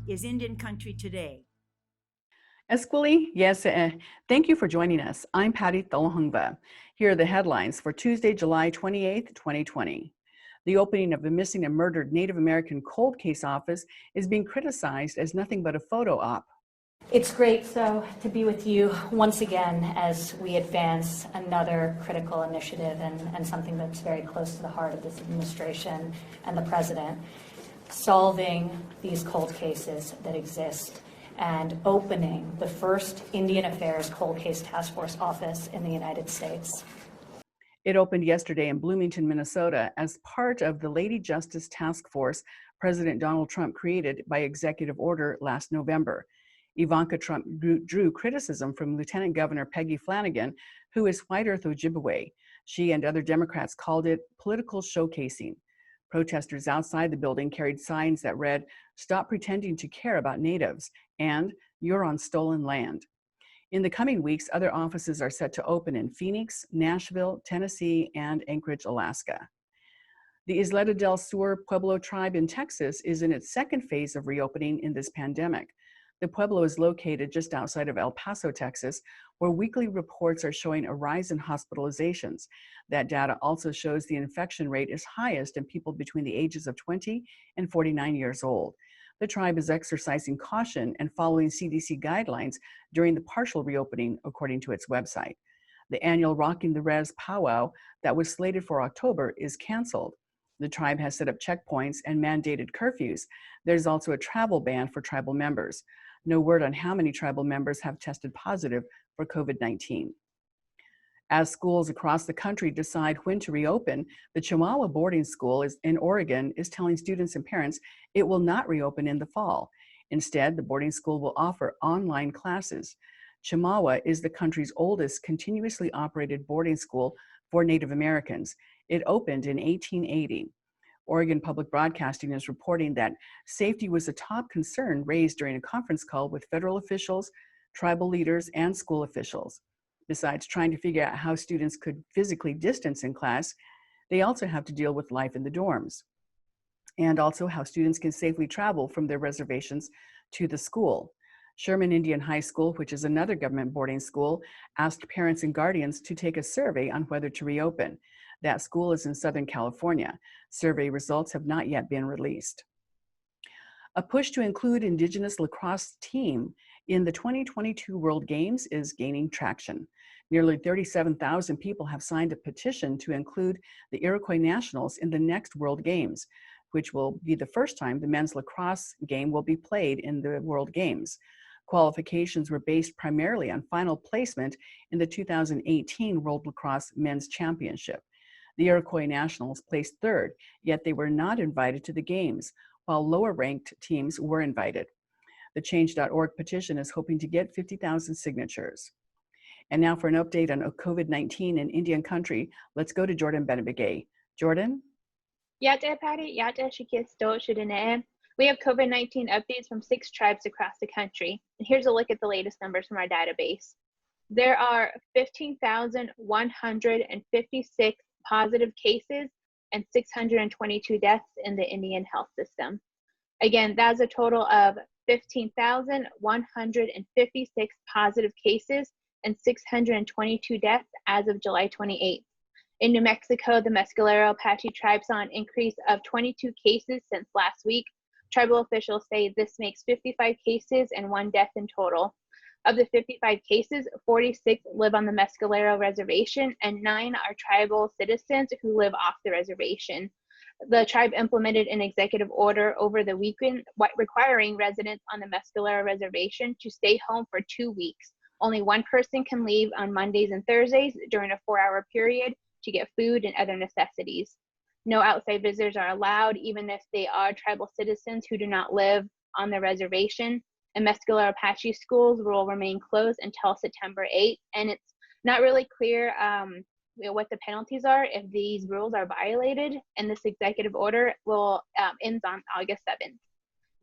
is Indian Country Today. Esquili, yes, thank you for joining us. I'm Patty Tholhungva. Here are the headlines for Tuesday, July 28th, 2020. The opening of the missing and murdered Native American cold case office is being criticized as nothing but a photo op. It's great, so, to be with you once again as we advance another critical initiative and something that's very close to the heart of this administration and the president, solving these cold cases that exist and opening the first Indian Affairs Cold Case Task Force office in the United States. It opened yesterday in Bloomington, Minnesota, as part of the Lady Justice Task Force President Donald Trump created by executive order last November. Ivanka Trump drew criticism from Lieutenant Governor Peggy Flanagan, who is White Earth Ojibwe. She and other Democrats called it political showcasing. Protesters outside the building carried signs that read, "Stop pretending to care about natives," and "You're on stolen land." In the coming weeks, other offices are set to open in Phoenix, Nashville, Tennessee, and Anchorage, Alaska. The Isleta del Sur Pueblo tribe in Texas is in its second phase of reopening in this pandemic. The Pueblo is located just outside of El Paso, Texas, where weekly reports are showing a rise in hospitalizations. That data also shows the infection rate is highest in people between the ages of 20 and 49 years old. The tribe is exercising caution and following CDC guidelines during the partial reopening, according to its website. The annual Rocking the Res powwow that was slated for October is canceled. The tribe has set up checkpoints and mandated curfews. There's also a travel ban for tribal members. No word on how many tribal members have tested positive for COVID-19. As schools across the country decide when to reopen, the Chihuahua boarding school in Oregon is telling students and parents it will not reopen in the fall. Instead, the boarding school will offer online classes. Chihuahua is the country's oldest continuously operated boarding school for Native Americans. It opened in 1880. Oregon Public Broadcasting is reporting that safety was a top concern raised during a conference call with federal officials, tribal leaders, and school officials. Besides trying to figure out how students could physically distance in class, they also have to deal with life in the dorms, and also how students can safely travel from their reservations to the school. Sherman Indian High School, which is another government boarding school, asked parents and guardians to take a survey on whether to reopen. That school is in Southern California. Survey results have not yet been released. A push to include Indigenous lacrosse team in the 2022 World Games is gaining traction. Nearly 37,000 people have signed a petition to include the Iroquois Nationals in the next World Games, which will be the first time the men's lacrosse game will be played in the World Games. Qualifications were based primarily on final placement in the 2018 World Lacrosse Men's Championship. The Iroquois Nationals placed third, yet they were not invited to the games, while lower-ranked teams were invited. The Change.org petition is hoping to get 50,000 signatures. And now for an update on COVID-19 in Indian country, let's go to Jordan Benebigay. Jordan? Yate Patty, Yate Shikisto Shudine. We have COVID-19 updates from 6 tribes across the country. And here's a look at the latest numbers from our database. There are 15,156 positive cases and 622 deaths in the Indian health system. Again, that's a total of 15,156 positive cases and 622 deaths as of July 28th. In New Mexico, the Mescalero Apache tribe saw an increase of 22 cases since last week. Tribal officials say this makes 55 cases and 1 death in total. Of the 55 cases, 46 live on the Mescalero reservation and 9 are tribal citizens who live off the reservation. The tribe implemented an executive order over the weekend requiring residents on the Mescalero reservation to stay home for 2 weeks. Only 1 person can leave on Mondays and Thursdays during a 4-hour period to get food and other necessities. No outside visitors are allowed, even if they are tribal citizens who do not live on the reservation. And Mescalero Apache schools will remain closed until September 8th. And it's not really clear what the penalties are if these rules are violated. And this executive order will ends on August 7th.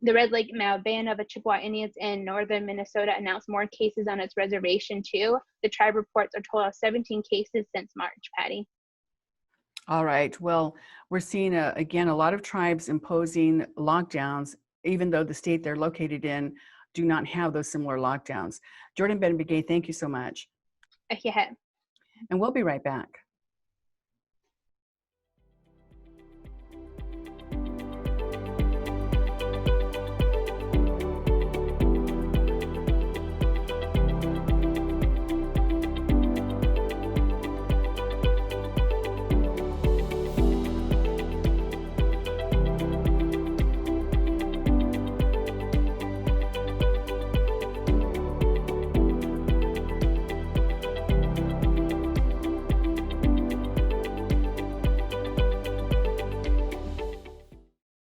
The Red Lake Band of Chippewa Indians in northern Minnesota announced more cases on its reservation too. The tribe reports a total of 17 cases since March, Patty. All right. Well, we're seeing, again, a lot of tribes imposing lockdowns even though the state they're located in do not have those similar lockdowns. Jordan Ben Begay, thank you so much. Yeah. And we'll be right back.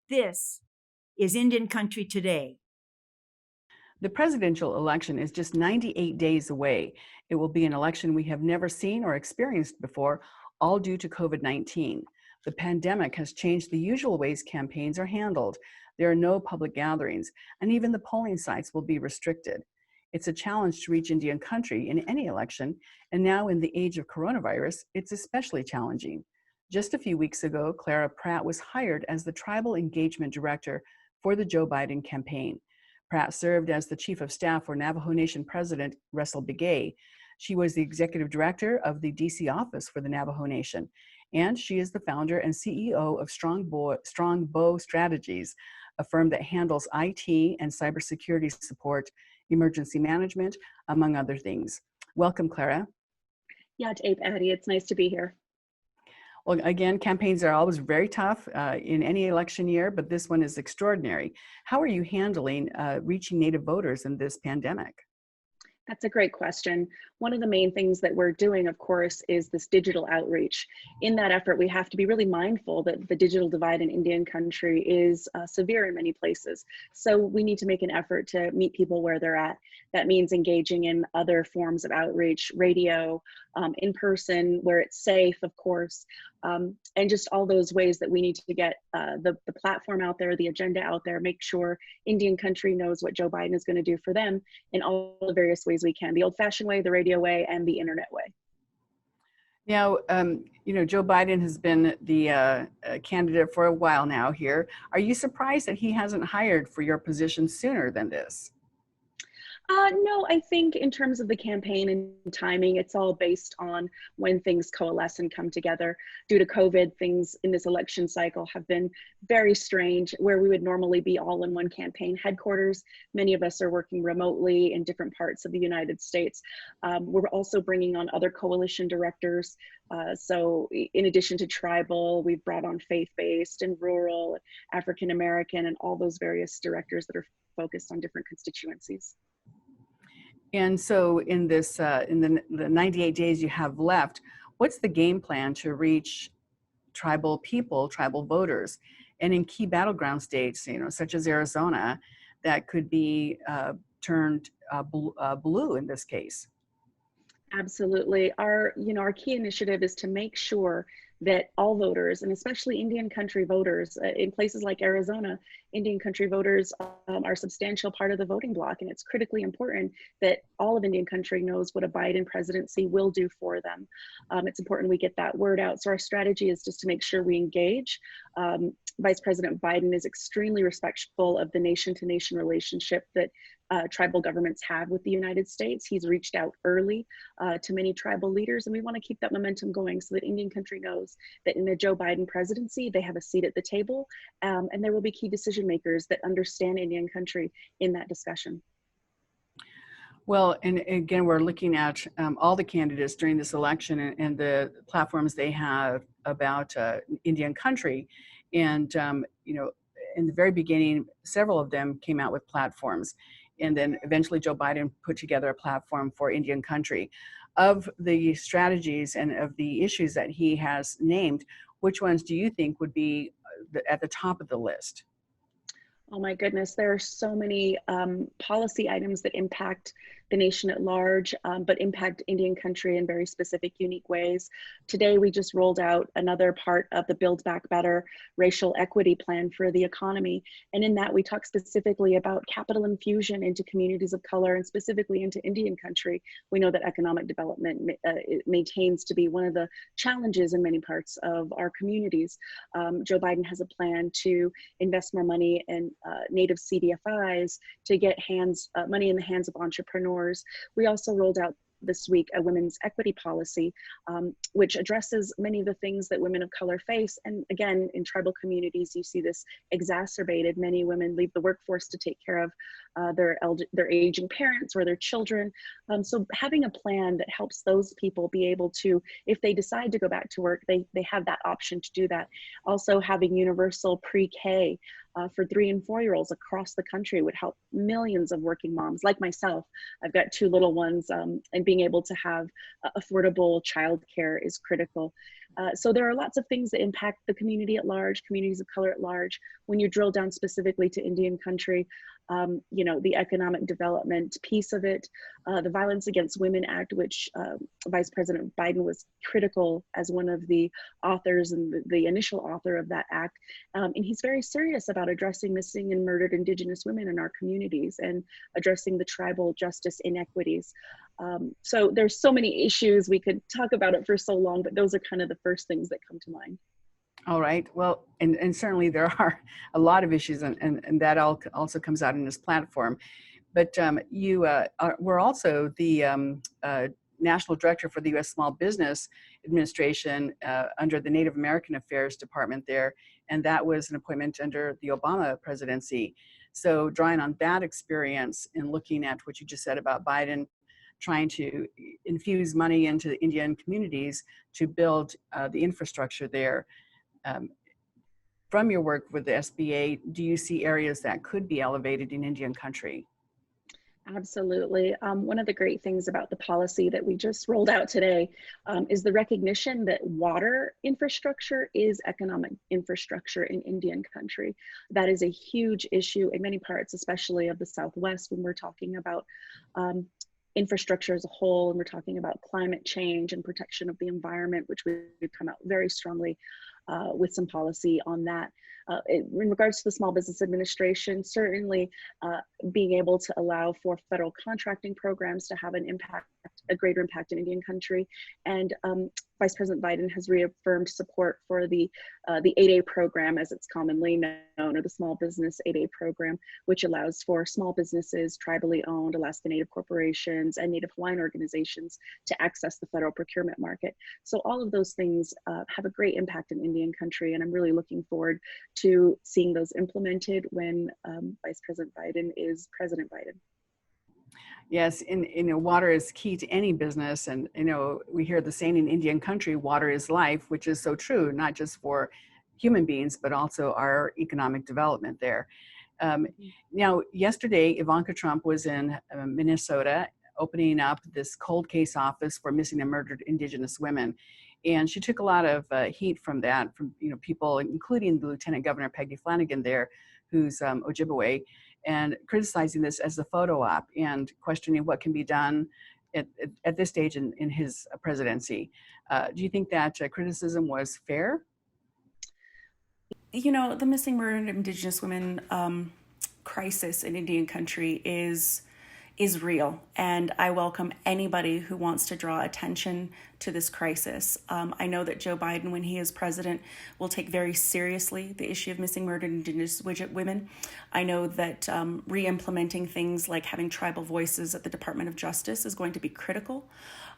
This is Indian Country Today. The presidential election is just 98 days away. It will be an election we have never seen or experienced before, all due to COVID-19. The pandemic has changed the usual ways campaigns are handled. There are no public gatherings, and even the polling sites will be restricted. It's a challenge to reach Indian country in any election, and now in the age of coronavirus, it's especially challenging. Just a few weeks ago, Clara Pratt was hired as the Tribal Engagement Director for the Joe Biden campaign. Pratt served as the Chief of Staff for Navajo Nation President Russell Begay. She was the Executive Director of the DC office for the Navajo Nation, and she is the founder and CEO of Strongbow Strategies, a firm that handles IT and cybersecurity support, emergency management, among other things. Welcome, Clara. Yeah, Dave, Addie, it's nice to be here. Well, again, campaigns are always very tough in any election year, but this one is extraordinary. How are you handling reaching Native voters in this pandemic? That's a great question. One of the main things that we're doing, of course, is this digital outreach. In that effort, we have to be really mindful that the digital divide in Indian country is severe in many places. So we need to make an effort to meet people where they're at. That means engaging in other forms of outreach, radio, in person, where it's safe, of course, and just all those ways that we need to get the platform out there, the agenda out there, make sure Indian country knows what Joe Biden is going to do for them in all the various ways we can, the old-fashioned way, the radio way, and the internet way. Now, Joe Biden has been the candidate for a while now here. Are you surprised that he hasn't hired for your position sooner than this? No, I think in terms of the campaign and timing, it's all based on when things coalesce and come together. Due to COVID, things in this election cycle have been very strange, where we would normally be all in one campaign headquarters. Many of us are working remotely in different parts of the United States. We're also bringing on other coalition directors. So in addition to tribal, we've brought on faith-based and rural, African-American, and all those various directors that are focused on different constituencies. And so in this, in the 98 days you have left, what's the game plan to reach tribal people, tribal voters, and in key battleground states, such as Arizona, that could be turned blue in this case? Absolutely. Our key initiative is to make sure that all voters, and especially Indian country voters, in places like Arizona, Indian country voters are a substantial part of the voting bloc, and it's critically important that all of Indian country knows what a Biden presidency will do for them. It's important we get that word out. So our strategy is just to make sure we engage. Vice President Biden is extremely respectful of the nation-to-nation relationship that tribal governments have with the United States. He's reached out early to many tribal leaders, and we want to keep that momentum going so that Indian country knows that in a Joe Biden presidency, they have a seat at the table, and there will be key decision makers that understand Indian country in that discussion. Well, and again, we're looking at all the candidates during this election and the platforms they have about Indian country. And, in the very beginning, several of them came out with platforms. And then eventually Joe Biden put together a platform for Indian country. Of the strategies and of the issues that he has named, which ones do you think would be at the top of the list? Oh my goodness, there are so many policy items that impact the nation at large, but impact Indian country in very specific, unique ways. Today, we just rolled out another part of the Build Back Better racial equity plan for the economy. And in that, we talk specifically about capital infusion into communities of color and specifically into Indian country. We know that economic development maintains to be one of the challenges in many parts of our communities. Joe Biden has a plan to invest more money in native CDFIs to get money in the hands of entrepreneurs. We also rolled out this week a women's equity policy, which addresses many of the things that women of color face. And again, in tribal communities, you see this exacerbated. Many women leave the workforce to take care of their aging parents or their children. So having a plan that helps those people be able to, if they decide to go back to work, they have that option to do that. Also having universal pre-K for 3 and 4-year-olds across the country would help millions of working moms like myself. I've got 2 little ones, and being able to have affordable childcare is critical. So there are lots of things that impact the community at large, communities of color at large. When you drill down specifically to Indian country, you know, the economic development piece of it, the Violence Against Women Act, which Vice President Biden was critical as one of the authors and the initial author of that act. And he's very serious about addressing missing and murdered Indigenous women in our communities and addressing the tribal justice inequities. So there's so many issues, we could talk about it for so long, but those are kind of the first things that come to mind. All right. Well, and certainly there are a lot of issues, and that also comes out in this platform. But you were also the National Director for the U.S. Small Business Administration under the Native American Affairs Department there, and that was an appointment under the Obama presidency. So drawing on that experience and looking at what you just said about Biden trying to infuse money into the Indian communities to build the infrastructure there. From your work with the SBA, do you see areas that could be elevated in Indian country? Absolutely. One of the great things about the policy that we just rolled out today is the recognition that water infrastructure is economic infrastructure in Indian country. That is a huge issue in many parts, especially of the Southwest, when we're talking about infrastructure as a whole, and we're talking about climate change and protection of the environment, which we've come out very strongly with some policy on that. In regards to the Small Business Administration, certainly being able to allow for federal contracting programs to have an impact, a greater impact in Indian country. And Vice President Biden has reaffirmed support for the 8A program, as it's commonly known, or the Small Business 8A program, which allows for small businesses, tribally owned Alaska Native corporations, and Native Hawaiian organizations to access the federal procurement market. So all of those things have a great impact in Indian country, and I'm really looking forward to seeing those implemented when Vice President Biden is President Biden. Yes, and water is key to any business, and we hear the saying in Indian country, water is life, which is so true, not just for human beings, but also our economic development there. Now, yesterday, Ivanka Trump was in Minnesota opening up this cold case office for missing and murdered Indigenous women. And she took a lot of heat from that, from people, including the Lieutenant Governor Peggy Flanagan there, who's Ojibwe, and criticizing this as a photo op and questioning what can be done at this stage in his presidency. Do you think that criticism was fair? The missing murdered Indigenous women crisis in Indian country is real, and I welcome anybody who wants to draw attention to this crisis. I know that Joe Biden, when he is president, will take very seriously the issue of missing murdered Indigenous women. I know that re-implementing things like having tribal voices at the Department of Justice is going to be critical.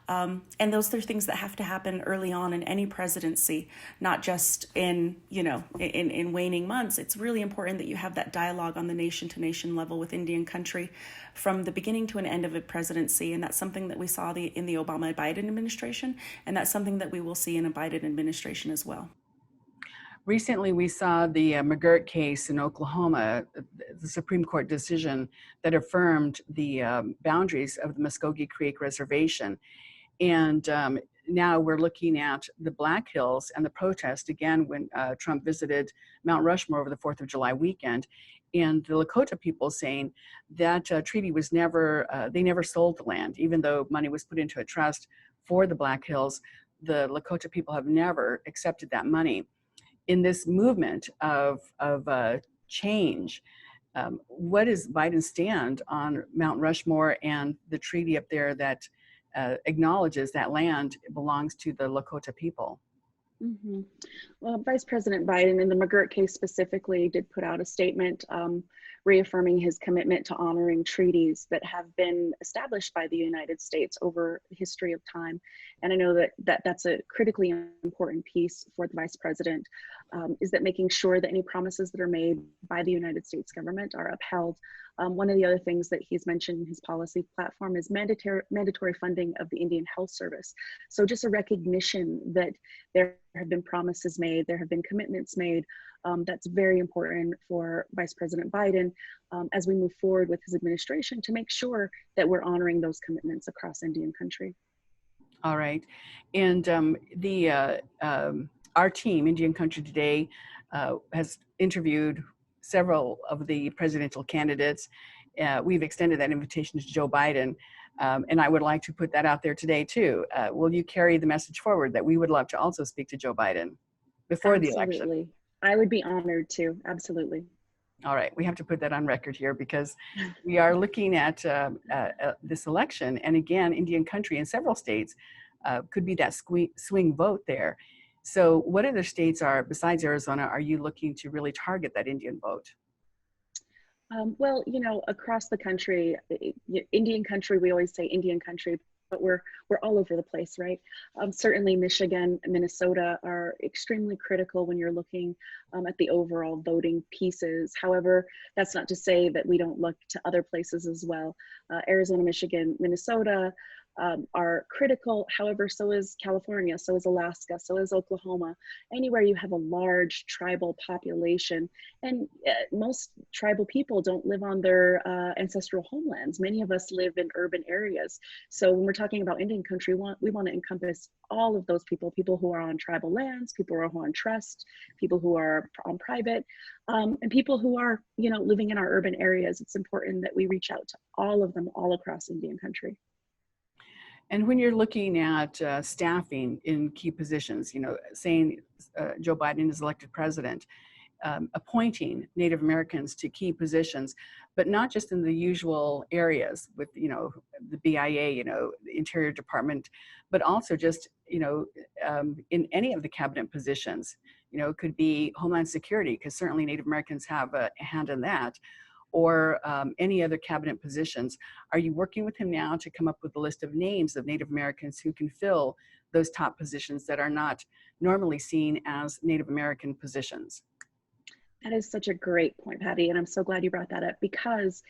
And those are things that have to happen early on in any presidency, not just in waning months. It's really important that you have that dialogue on the nation-to-nation level with Indian country from the beginning to an end of a presidency. And that's something that we saw in the Obama-Biden administration, and that's something that we will see in a Biden administration as well. Recently, we saw the McGirt case in Oklahoma, the Supreme Court decision that affirmed the boundaries of the Muskogee Creek Reservation. And now we're looking at the Black Hills and the protest again when Trump visited Mount Rushmore over the 4th of July weekend. and the Lakota people saying that treaty was never, they never sold the land, even though money was put into a trust for the Black Hills. The Lakota people have never accepted that money. In this movement of change, what is Biden's stand on Mount Rushmore and the treaty up there that acknowledges that land belongs to the Lakota people? Mm-hmm. Well, Vice President Biden, in the McGirt case specifically, did put out a statement reaffirming his commitment to honoring treaties that have been established by the United States over the history of time. And I know that's a critically important piece for the Vice President, is that making sure that any promises that are made by the United States government are upheld. One of the other things that he's mentioned in his policy platform is mandatory funding of the Indian Health Service. So just a recognition that there have been promises made, there have been commitments made. That's very important for Vice President Biden as we move forward with his administration to make sure that we're honoring those commitments across Indian country. All right. And our team, Indian Country Today, has interviewed several of the presidential candidates. We've extended that invitation to Joe Biden. And I would like to put that out there today too. Will you carry the message forward that we would love to also speak to Joe Biden before the election? Absolutely. I would be honored to. Absolutely. All right, we have to put that on record here because we are looking at this election. And again, Indian country in several states could be that swing vote there. So what other states are, besides Arizona, are you looking to really target that Indian vote? Well, across the country, Indian country, we always say Indian country, but we're all over the place, right? Certainly Michigan, Minnesota are extremely critical when you're looking at the overall voting pieces. However, that's not to say that we don't look to other places as well. Arizona, Michigan, Minnesota are critical. However, so is California, so is Alaska, so is Oklahoma. Anywhere you have a large tribal population, and most tribal people don't live on their ancestral homelands. Many of us live in urban areas. So when we're talking about Indian country, we want to encompass all of those people who are on tribal lands, people who are on trust, people who are on private, and people who are, living in our urban areas. It's important that we reach out to all of them all across Indian country. And when you're looking at staffing in key positions, saying Joe Biden is elected president, appointing Native Americans to key positions, but not just in the usual areas with, the BIA, the Interior Department, but also just, in any of the cabinet positions, it could be Homeland Security, because certainly Native Americans have a hand in that, or any other cabinet positions. Are you working with him now to come up with a list of names of Native Americans who can fill those top positions that are not normally seen as Native American positions? That is such a great point, Patty, and I'm so glad you brought that up because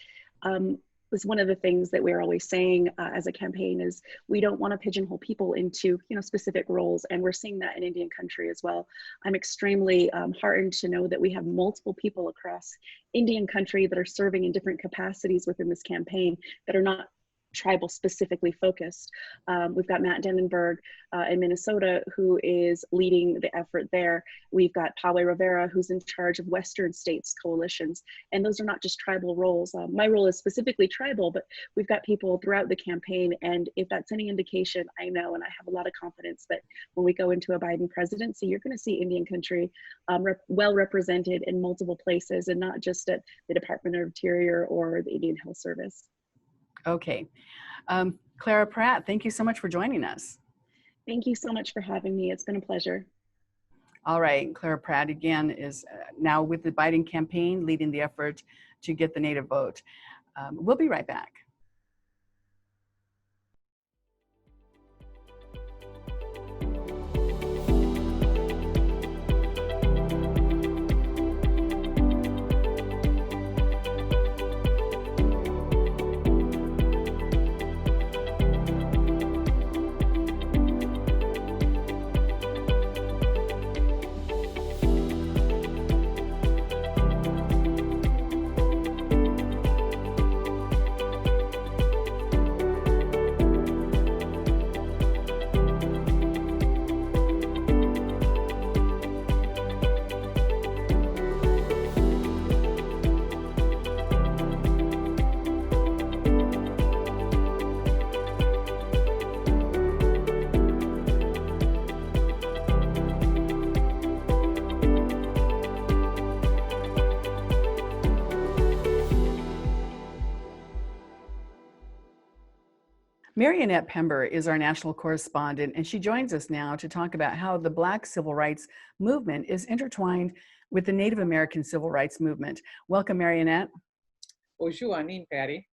was one of the things that we're always saying as a campaign is we don't want to pigeonhole people into specific roles, and we're seeing that in Indian country as well. I'm extremely heartened to know that we have multiple people across Indian country that are serving in different capacities within this campaign that are not tribal specifically focused. We've got Matt Dennenberg in Minnesota who is leading the effort there. We've got Pawe Rivera who's in charge of Western states coalitions. And those are not just tribal roles. My role is specifically tribal, but we've got people throughout the campaign. And if that's any indication, I know, and I have a lot of confidence that when we go into a Biden presidency, you're going to see Indian country well represented in multiple places and not just at the Department of Interior or the Indian Health Service. Okay. Clara Pratt, thank you so much for joining us. Thank you so much for having me. It's been a pleasure. All right. Clara Pratt, again, is now with the Biden campaign, leading the effort to get the Native vote. We'll be right back. Marionette Pember is our national correspondent, and she joins us now to talk about how the Black civil rights movement is intertwined with the Native American civil rights movement. Welcome, Marionette. Bonjour, Anine, Patty.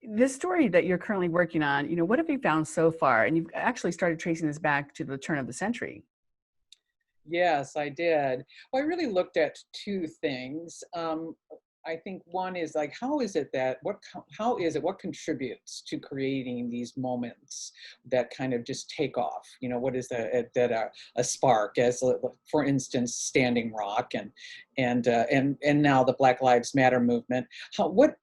This story that you're currently working on, what have you found so far? And you've actually started tracing this back to the turn of the century. Yes, I did. Well, I really looked at two things. I think one is like, how is it that, what contributes to creating these moments that kind of just take off? What is a spark, as for instance, Standing Rock and now the Black Lives Matter movement. What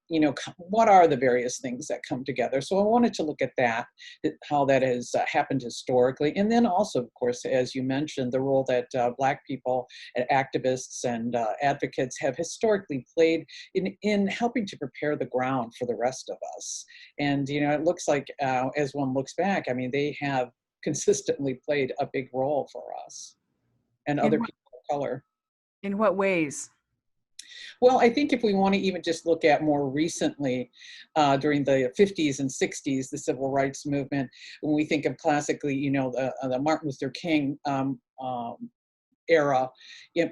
are the various things that come together? So I wanted to look at that, how that has happened historically, and then also, of course, as you mentioned, the role that Black people and activists and advocates have historically played in helping to prepare the ground for the rest of us. And it looks like as one looks back, I mean, they have consistently played a big role for us and other people of color. In what ways? Well, I think if we want to even just look at more recently, during the 50s and 60s, the civil rights movement, when we think of classically, the Martin Luther King era,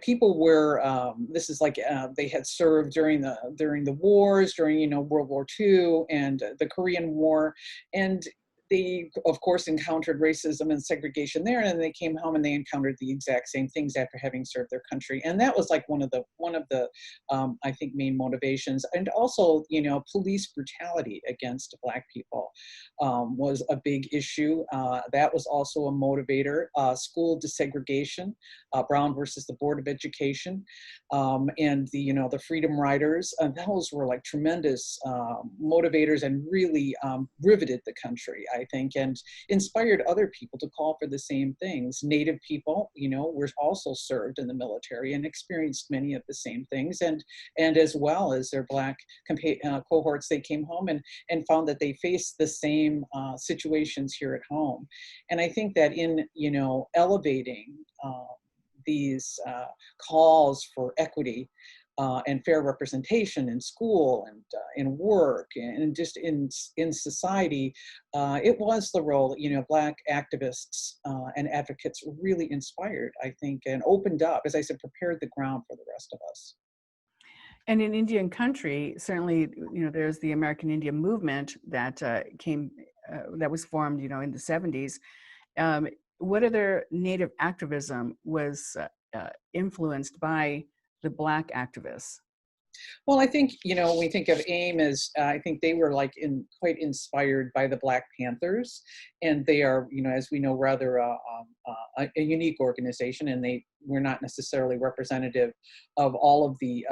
people were, this is like they had served during the wars, during World War II and the Korean War, and they of course encountered racism and segregation there, and then they came home and they encountered the exact same things after having served their country. And that was like one of the I think main motivations. And also police brutality against Black people was a big issue. That was also a motivator. School desegregation, Brown versus the Board of Education, and the Freedom Riders, those were like tremendous motivators and really riveted the country, I think, and inspired other people to call for the same things. Native people, were also served in the military and experienced many of the same things, and as well as their Black cohorts, they came home and found that they faced the same situations here at home. And I think that in elevating these calls for equity and fair representation in school and in work and just in society, it was the role that Black activists and advocates really inspired, I think, and opened up, as I said, prepared the ground for the rest of us. And in Indian country, certainly, there's the American Indian movement that that was formed, in the 70s. What other Native activism was influenced by the Black activists? Well, I think, when we think of AIM as, I think they were quite inspired by the Black Panthers, and they are, as we know, rather a unique organization, and they were not necessarily representative of all of the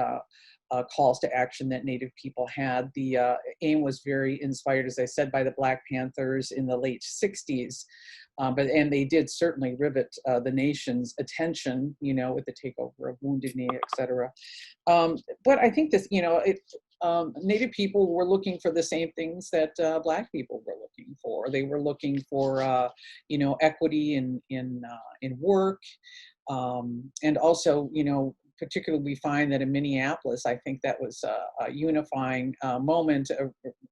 calls to action that Native people had. The AIM was very inspired, as I said, by the Black Panthers in the late 60s. And they did certainly rivet the nation's attention, with the takeover of Wounded Knee, et cetera. But I think this, Native people were looking for the same things that Black people were looking for. They were looking for, equity in work, and also, particularly we find that in Minneapolis, I think that was a unifying moment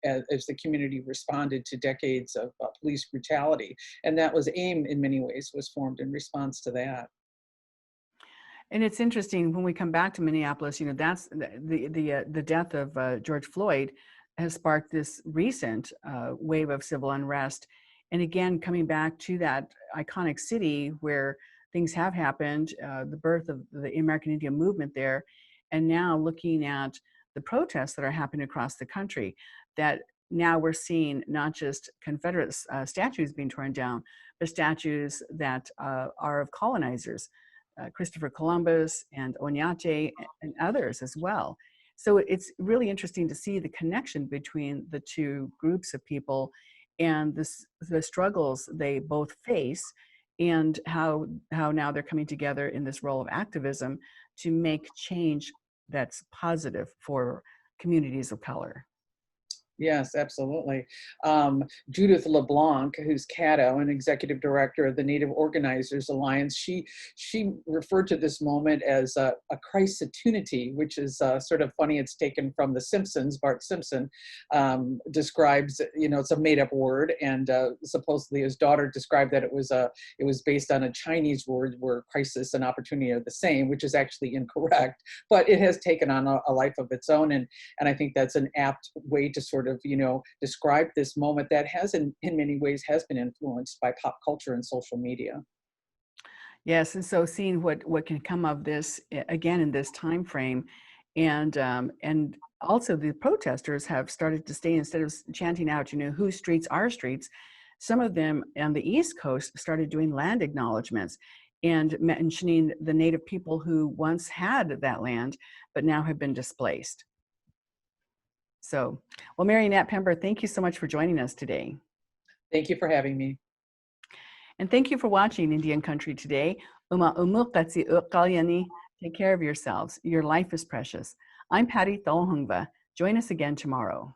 as the community responded to decades of police brutality. And that was AIM in many ways was formed in response to that. And it's interesting when we come back to Minneapolis, that's the death of George Floyd has sparked this recent wave of civil unrest. And again, coming back to that iconic city where things have happened, the birth of the American Indian movement there, and now looking at the protests that are happening across the country, that now we're seeing not just Confederate statues being torn down, but statues that are of colonizers, Christopher Columbus and Oñate and others as well. So it's really interesting to see the connection between the two groups of people and the struggles they both face, and how now they're coming together in this role of activism to make change that's positive for communities of color. Yes, absolutely. Judith LeBlanc, who's Cato, an executive director of the Native Organizers Alliance, she referred to this moment as a Christotunity, which is sort of funny. It's taken from The Simpsons. Bart Simpson describes, it's a made-up word, and supposedly his daughter described that it was based on a Chinese word where crisis and opportunity are the same, which is actually incorrect. But it has taken on a life of its own, and I think that's an apt way to sort of, describe this moment that has in many ways has been influenced by pop culture and social media. Yes, and so seeing what can come of this again in this time frame, and also the protesters have started to stay, instead of chanting out, whose streets are streets, some of them on the East Coast started doing land acknowledgements and mentioning the Native people who once had that land but now have been displaced. So, well, Mary Nat Pember, thank you so much for joining us today. Thank you for having me. And thank you for watching Indian Country Today. Take care of yourselves. Your life is precious. I'm Patty Tholhungva. Join us again tomorrow.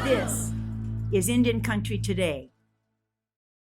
This is Indian Country Today.